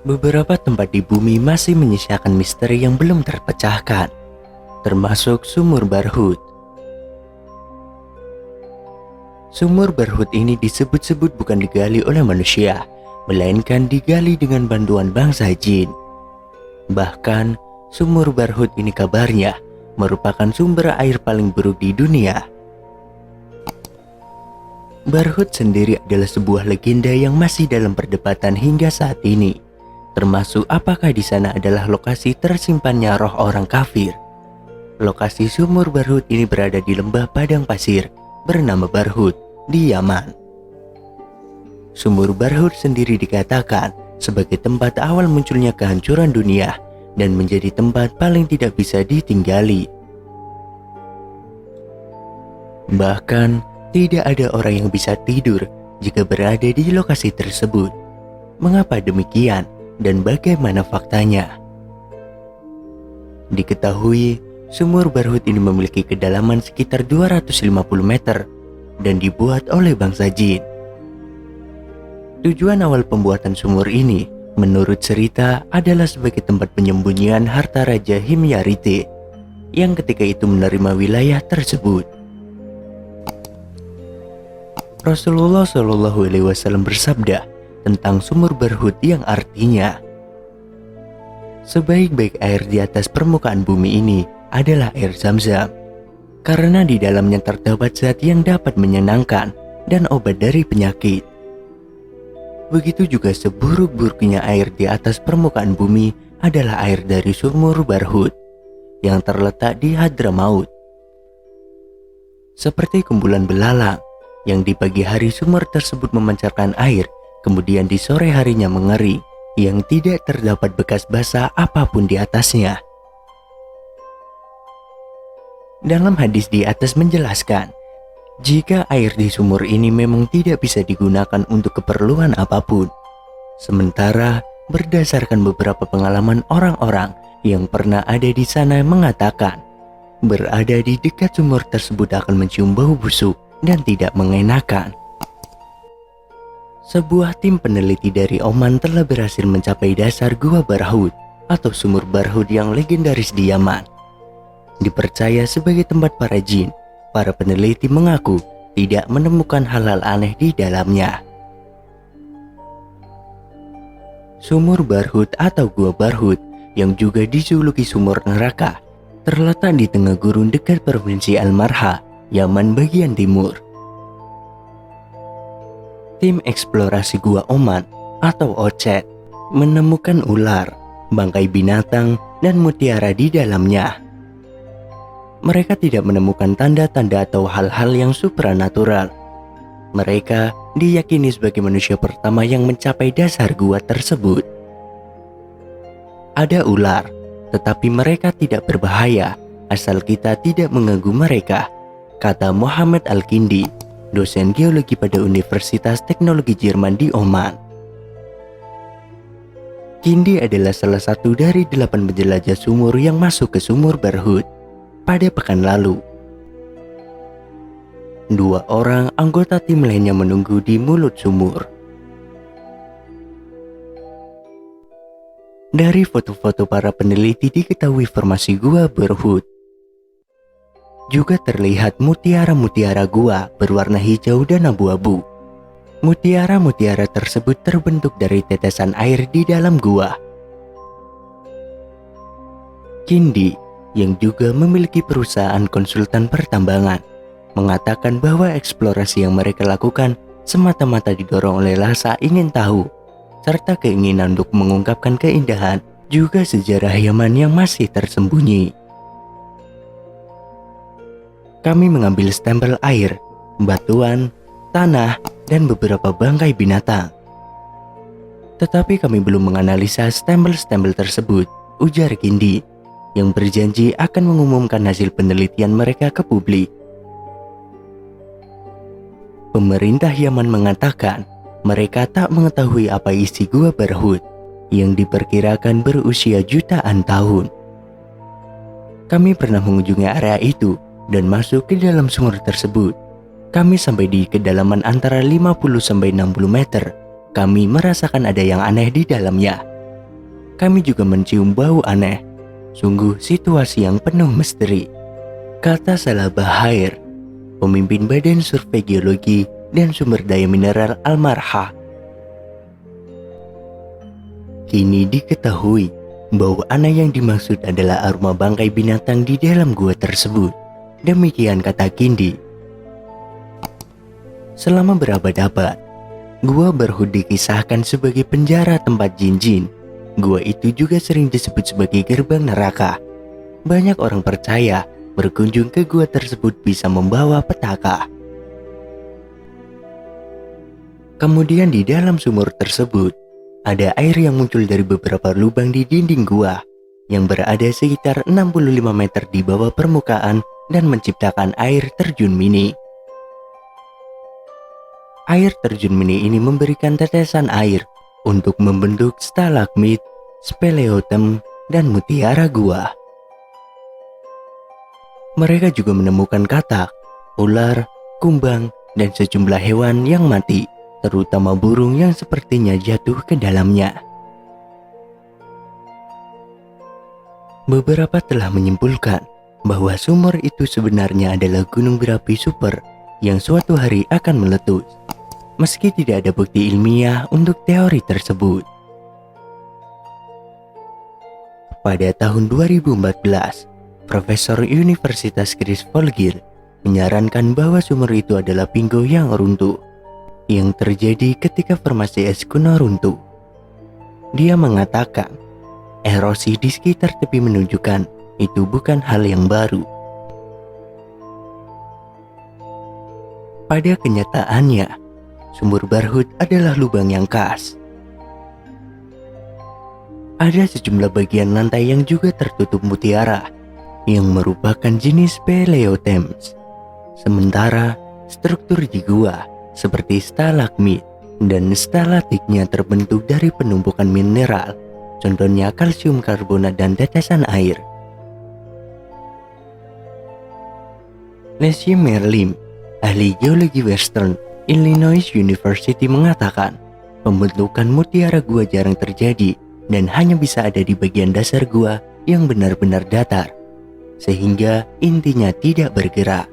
Beberapa tempat di bumi masih menyisakan misteri yang belum terpecahkan, termasuk sumur Barhut. Sumur Barhut ini disebut-sebut bukan digali oleh manusia, melainkan digali dengan bantuan bangsa jin. Bahkan, sumur Barhut ini kabarnya merupakan sumber air paling buruk di dunia. Barhut sendiri adalah sebuah legenda yang masih dalam perdebatan hingga saat ini, termasuk apakah di sana adalah lokasi tersimpannya roh orang kafir. Lokasi sumur Barhut ini berada di lembah padang pasir bernama Barhut di Yaman. Sumur Barhut sendiri dikatakan sebagai tempat awal munculnya kehancuran dunia dan menjadi tempat paling tidak bisa ditinggali. Bahkan, tidak ada orang yang bisa tidur jika berada di lokasi tersebut. Mengapa demikian dan bagaimana faktanya? Diketahui, sumur Barhut ini memiliki kedalaman sekitar 250 meter dan dibuat oleh bangsa jin. Tujuan awal pembuatan sumur ini, menurut cerita, adalah sebagai tempat penyembunyian harta Raja Himyarite yang ketika itu menerima wilayah tersebut. Rasulullah Shallallahu Alaihi Wasallam bersabda tentang sumur Barhut yang artinya, sebaik-baik air di atas permukaan bumi ini adalah air Zam-Zam, karena di dalamnya terdapat zat yang dapat menyenangkan dan obat dari penyakit. Begitu juga seburuk-buruknya air di atas permukaan bumi adalah air dari sumur Barhut yang terletak di Hadramaut. Seperti kumpulan belalang yang di pagi hari sumur tersebut memancarkan air, kemudian di sore harinya mengering, yang tidak terdapat bekas basah apapun di atasnya. Dalam hadis di atas menjelaskan, jika air di sumur ini memang tidak bisa digunakan untuk keperluan apapun. Sementara berdasarkan beberapa pengalaman orang-orang yang pernah ada di sana mengatakan, berada di dekat sumur tersebut akan mencium bau busuk dan tidak mengenakan. Sebuah tim peneliti dari Oman telah berhasil mencapai dasar Gua Barhut atau sumur Barhut yang legendaris di Yaman. Dipercaya sebagai tempat para jin, para peneliti mengaku tidak menemukan hal-hal aneh di dalamnya. Sumur Barhut atau Gua Barhut yang juga dijuluki sumur neraka terletak di tengah gurun dekat provinsi Al-Marha, Yaman bagian timur. Tim eksplorasi Gua Oman atau OCED menemukan ular, bangkai binatang, dan mutiara di dalamnya. Mereka tidak menemukan tanda-tanda atau hal-hal yang supranatural. Mereka diyakini sebagai manusia pertama yang mencapai dasar gua tersebut. Ada ular, tetapi mereka tidak berbahaya asal kita tidak mengganggu mereka, kata Muhammad Al-Kindi, dosen geologi pada Universitas Teknologi Jerman di Oman. Kindi adalah salah satu dari 8 penjelajah sumur yang masuk ke sumur Barhut pada pekan lalu. 2 orang anggota tim lainnya menunggu di mulut sumur. Dari foto-foto para peneliti diketahui formasi gua Barhut. Juga terlihat mutiara-mutiara gua berwarna hijau dan abu-abu. Mutiara-mutiara tersebut terbentuk dari tetesan air di dalam gua. Kindi, yang juga memiliki perusahaan konsultan pertambangan, mengatakan bahwa eksplorasi yang mereka lakukan semata-mata didorong oleh rasa ingin tahu, serta keinginan untuk mengungkapkan keindahan juga sejarah Yaman yang masih tersembunyi. Kami mengambil stempel air, batuan, tanah, dan beberapa bangkai binatang. Tetapi kami belum menganalisa stempel-stempel tersebut, ujar Kindi, yang berjanji akan mengumumkan hasil penelitian mereka ke publik. Pemerintah Yaman mengatakan mereka tak mengetahui apa isi gua Barhut yang diperkirakan berusia jutaan tahun. Kami pernah mengunjungi area itu dan masuk ke dalam sumur tersebut. Kami sampai di kedalaman antara 50-60 meter. Kami merasakan ada yang aneh di dalamnya. Kami juga mencium bau aneh. Sungguh situasi yang penuh misteri, kata Salabah Hair, pemimpin Badan Survei Geologi dan Sumber Daya Mineral Al-Marha. Kini diketahui bau aneh yang dimaksud adalah aroma bangkai binatang di dalam gua tersebut. Demikian kata Kindi. Selama berabad-abad, gua Barhut dikisahkan sebagai penjara tempat jin-jin. Gua itu juga sering disebut sebagai gerbang neraka. Banyak orang percaya berkunjung ke gua tersebut bisa membawa petaka. Kemudian di dalam sumur tersebut, ada air yang muncul dari beberapa lubang di dinding gua yang berada sekitar 65 meter di bawah permukaan dan menciptakan air terjun mini. Air terjun mini ini memberikan tetesan air untuk membentuk stalagmit, speleotem, dan mutiara gua. Mereka juga menemukan katak, ular, kumbang, dan sejumlah hewan yang mati, terutama burung yang sepertinya jatuh ke dalamnya. Beberapa telah menyimpulkan bahwa sumur itu sebenarnya adalah gunung berapi super yang suatu hari akan meletus, meski tidak ada bukti ilmiah untuk teori tersebut. Pada tahun 2014, Profesor Universitas Chris Folgir menyarankan bahwa sumur itu adalah pinggul yang runtuh yang terjadi ketika formasi es kuno runtuh. Dia mengatakan, erosi di sekitar tepi menunjukkan itu bukan hal yang baru. Pada kenyataannya, sumur Barhut adalah lubang yang khas. Ada sejumlah bagian lantai yang juga tertutup mutiara, yang merupakan jenis speleothems. Sementara struktur di gua seperti stalagmit dan stalatiknya terbentuk dari penumpukan mineral, contohnya kalsium karbonat dan tetesan air. Leslie Merlim, ahli geologi Western Illinois University mengatakan, pembentukan mutiara gua jarang terjadi dan hanya bisa ada di bagian dasar gua yang benar-benar datar, sehingga intinya tidak bergerak.